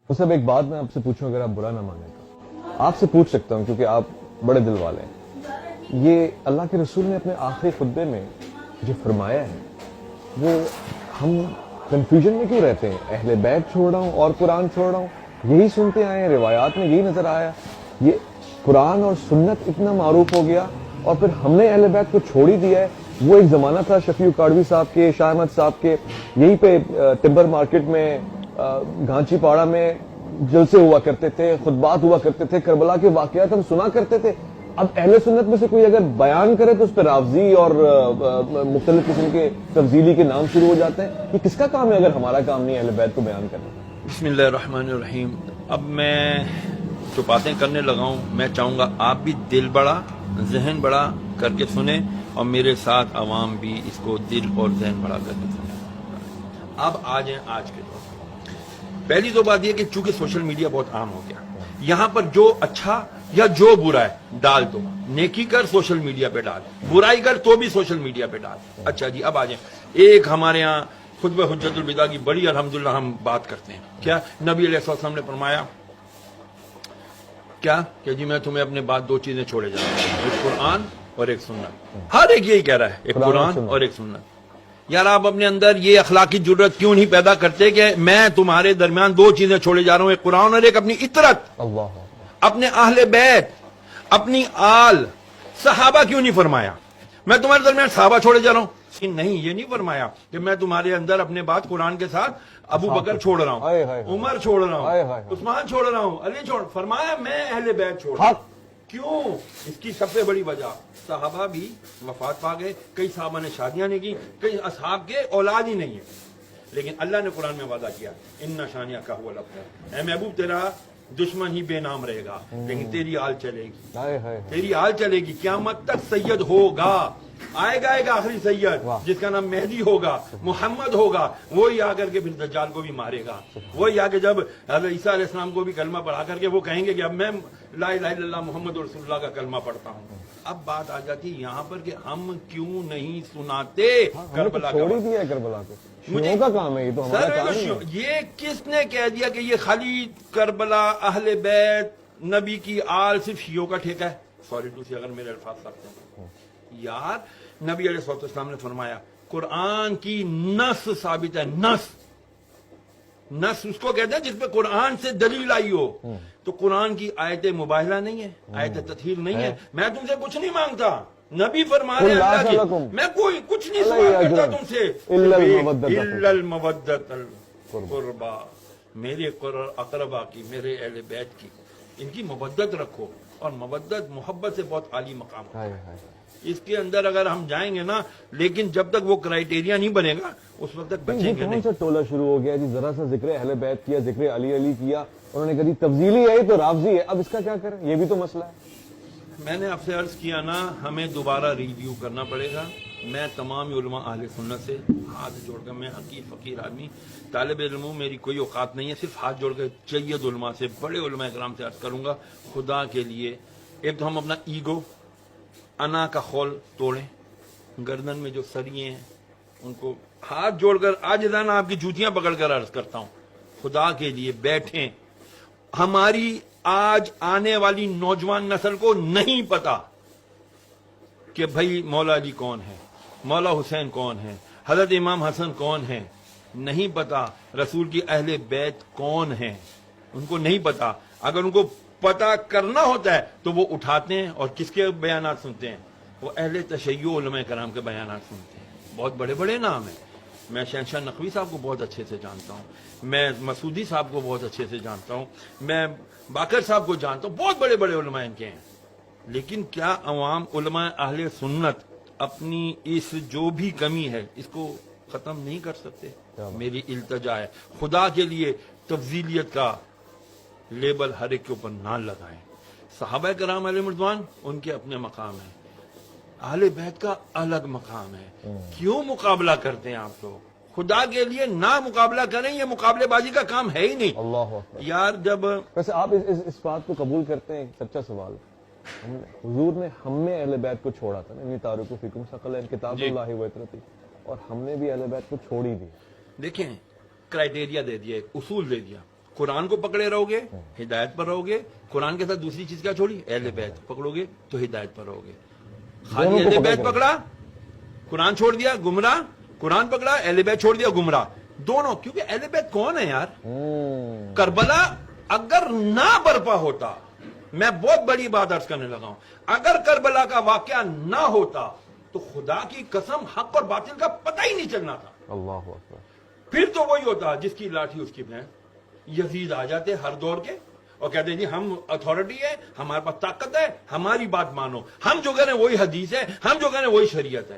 وہ سب ایک بات میں آپ سے پوچھوں، اگر آپ برا نہ مانیں تو آپ سے پوچھ سکتا ہوں کیونکہ آپ بڑے دل والے ہیں. یہ اللہ کے رسول نے اپنے آخری خطبے میں جو فرمایا ہے وہ ہم کنفیوژن میں کیوں رہتے ہیں؟ اہل بیت چھوڑ رہا ہوں اور قرآن چھوڑ رہا ہوں، یہی سنتے آئے ہیں، روایات میں یہی نظر آیا. یہ قرآن اور سنت اتنا معروف ہو گیا اور پھر ہم نے اہل بیت کو چھوڑ ہی دیا ہے. وہ ایک زمانہ تھا شفیع کاڑوی صاحب کے، شاہ احمد صاحب کے، یہیں پہ ٹمبر مارکیٹ میں گھانچی پاڑا میں جلسے ہوا کرتے تھے، خطبات ہوا کرتے تھے، کربلا کے واقعات ہم سنا کرتے تھے. اب اہل سنت میں سے کوئی اگر بیان کرے تو اس پہ رافضی اور مختلف قسم کے تفضیلی کے نام شروع ہو جاتے ہیں. یہ کس کا کام ہے اگر ہمارا کام نہیں اہل بیت کو بیان کرنا؟ بسم اللہ الرحمن الرحیم. اب میں جو باتیں کرنے لگا ہوں میں چاہوں گا آپ بھی دل بڑا ذہن بڑا کر کے سنیں اور میرے ساتھ عوام بھی اس کو دل اور ذہن بڑا کر کے سنیں. اب آ جائیں آج کے دور میں. پہلی تو بات یہ کہ چونکہ سوشل میڈیا بہت عام ہو گیا، یہاں پر جو اچھا یا جو برا ہے ڈال دو. نیکی کر سوشل میڈیا پہ ڈال، برائی کر تو بھی سوشل میڈیا پہ ڈال. اچھا جی اب آ جائیں. ایک ہمارے ہاں خطبہ حجت الوداع کی بڑی الحمدللہ ہم بات کرتے ہیں. کیا نبی علیہ السلام نے فرمایا کیا کہ جی میں تمہیں اپنے بعد دو چیزیں چھوڑے جا رہا ہوں، ایک قرآن اور ایک سنت. ہر ایک یہی کہہ رہا ہے، ایک قرآن اور ایک سنت. یار آپ اپنے اندر یہ اخلاقی جرت کیوں نہیں پیدا کرتے کہ میں تمہارے درمیان دو چیزیں چھوڑے جا رہا ہوں، ایک قرآن اور ایک اپنی اطرت، اپنے اہل بیت، اپنی آل. صحابہ کیوں نہیں فرمایا میں تمہارے درمیان صحابہ چھوڑے جا رہا ہوں؟ نہیں، یہ نہیں فرمایا کہ میں تمہارے اندر اپنے بعد قرآن کے ساتھ ابو بکر چھوڑ رہا ہوں، عمر چھوڑ رہا ہوں، عثمان چھوڑ رہا ہوں، علی چھوڑ. فرمایا میں اہل بیت چھوڑ رہا ہوں. کیوں؟ اس کی سب سے بڑی وجہ صحابہ بھی وفات پا گئے، کئی صحابہ نے شادیاں نہیں کی، کئی اصحاب کے اولاد ہی نہیں ہے. لیکن اللہ نے قرآن میں وعدہ کیا ان شانیہ کا ہوا الابتر، اے محبوب تیرا دشمن ہی بے نام رہے گا لیکن تیری آل چلے گی، تیری آل چلے گی. قیامت تک سید ہوگا، آئے گا ایک آخری سید جس کا نام مہدی ہوگا، محمد ہوگا. وہی آ کر کے پھر دجال کو بھی مارے گا. وہی آ کے جب حضرت عیسیٰ علیہ السلام کو بھی کلمہ پڑھا کر کے وہ کہیں گے کہ اب میں لا الہ الا اللہ محمد رسول اللہ کا کلمہ پڑھتا ہوں. اب بات آ جاتی یہاں پر کہ ہم کیوں نہیں سناتے کربلا کا. چھوڑ ہی دیا کربلا کو، شیعوں کا کام ہے یہ تو ہمارا کام نہیں ہے. یہ کس نے کہہ دیا کہ یہ خالی کربلا اہل بیت نبی کی آل صرف شیعوں کا ٹھیکہ ہے؟ سوری ٹو سی اگر میرے الفاظ سخت ہیں یار. نبی علیہ السلام نے فرمایا قرآن کی نص ثابت ہے. نص اس کو کہتے ہیں جس پہ قرآن سے دلیل آئی ہو. تو قرآن کی آیت مباہلہ نہیں ہے، آیت تطہیر نہیں ہے. میں تم سے کچھ نہیں مانگتا، نبی فرما رہے ہیں اللہ کی، میں کوئی کچھ نہیں سوال کرتا تم سے الا المودۃ القربا. میرے اقربا کی، میرے اہل بیت کی، ان کی مودت رکھو. اور مودت محبت سے بہت عالی مقام ہے. اس کے اندر اگر ہم جائیں گے نا، لیکن جب تک وہ کرائیٹیریا نہیں بنے گا اس وقت تک بچیں گے نہیں. کون سا ٹولہ شروع ہو گیا جی؟ ذرا سا ذکر اہل بیت کیا، ذکر علی کیا، انہوں نے کہا تفضیلی ہے تو رافضی ہے. اب اس کا کیا کریں؟ یہ بھی تو مسئلہ ہے. میں نے آپ سے عرض کیا نا ہمیں دوبارہ ریویو کرنا پڑے گا. میں تمام علماء اہل سنت سے ہاتھ جوڑ کر، میں حقیر فقیر آدمی طالب علم ہوں، میری کوئی اوقات نہیں ہے، صرف ہاتھ جوڑ کر جید علماء سے، بڑے علماء کرام سے عرض کروں گا خدا کے لیے ایک تو ہم اپنا ایگو، انا کا خول توڑیں. گردن میں جو سریے ہیں ان کو ہاتھ جوڑ کر عاجزانہ آپ کی جوتیاں پکڑ کر عرض کرتا ہوں خدا کے لیے بیٹھیں. ہماری آج آنے والی نوجوان نسل کو نہیں پتا کہ بھائی مولا علی کون ہے، مولا حسین کون ہے، حضرت امام حسن کون ہے. نہیں پتا رسول کی اہل بیت کون ہیں، ان کو نہیں پتا. اگر ان کو پتا کرنا ہوتا ہے تو وہ اٹھاتے ہیں اور کس کے بیانات سنتے ہیں؟ وہ اہل تشیع علماء کرام کے بیانات سنتے ہیں. بہت بڑے بڑے نام ہیں. میں شہنشاہ نقوی صاحب کو بہت اچھے سے جانتا ہوں، میں مسعودی صاحب کو بہت اچھے سے جانتا ہوں، میں باقر صاحب کو جانتا ہوں. بہت بڑے بڑے علماء ان کے ہیں. لیکن کیا عوام علماء اہل سنت اپنی اس جو بھی کمی ہے اس کو ختم نہیں کر سکتے؟ میری التجا ہے خدا کے لیے تفضیلیت کا لیبل ہر ایک کے اوپر نہ لگائیں. صحابہ کرام علیہ رضوان ان کے اپنے مقام ہیں، اہل بیت کا الگ مقام ہے. کیوں مقابلہ کرتے ہیں آپ لوگ؟ خدا کے لیے نہ مقابلہ کریں، یہ مقابلے بازی کا کام ہے ہی نہیں. اللہ اکبر. یار جب ویسے آپ اس بات کو قبول کرتے ہیں؟ سچا سوال، حضور نے ہم نے اہل بیت کو چھوڑا تھا نا، انی تارکو فیکم ثقلین کتاب اللہ و اطرتی، اور ہم نے بھی اہل بیت کو چھوڑ ہی دی. دیکھیں کرائیٹیریا دے دیا، ایک اصول دے دیا. قرآن کو پکڑے رہو گے ہدایت پر رہو گے, قرآن کے ساتھ دوسری چیز کیا چھوڑی, اہل بیت پکڑو گے تو ہدایت پر رہو گے. خالی دونوں کو اہل پکڑ بیت کر. پکڑا قرآن چھوڑ دیا گمراہ, قرآن پکڑا اہل بیت چھوڑ دیا گمراہ, دونوں. کیونکہ اہل بیت کون ہے یار؟ کربلا اگر نہ برپا ہوتا, میں بہت بڑی بات عرض کرنے لگا ہوں, اگر کربلا کا واقعہ نہ ہوتا تو خدا کی قسم حق اور باطل کا پتہ ہی نہیں چلنا تھا. اللہ اکبر. پھر تو وہی ہوتا جس کی لاٹھی اس کی بہن. یزید آ جاتے ہر دور کے اور کہتے ہیں جی ہم اتھارٹی ہے, ہمارے پاس طاقت ہے, ہماری بات مانو, ہم جو کہہ رہے ہیں وہی حدیث ہے, ہم جو کہہ رہے ہیں وہی شریعت ہے.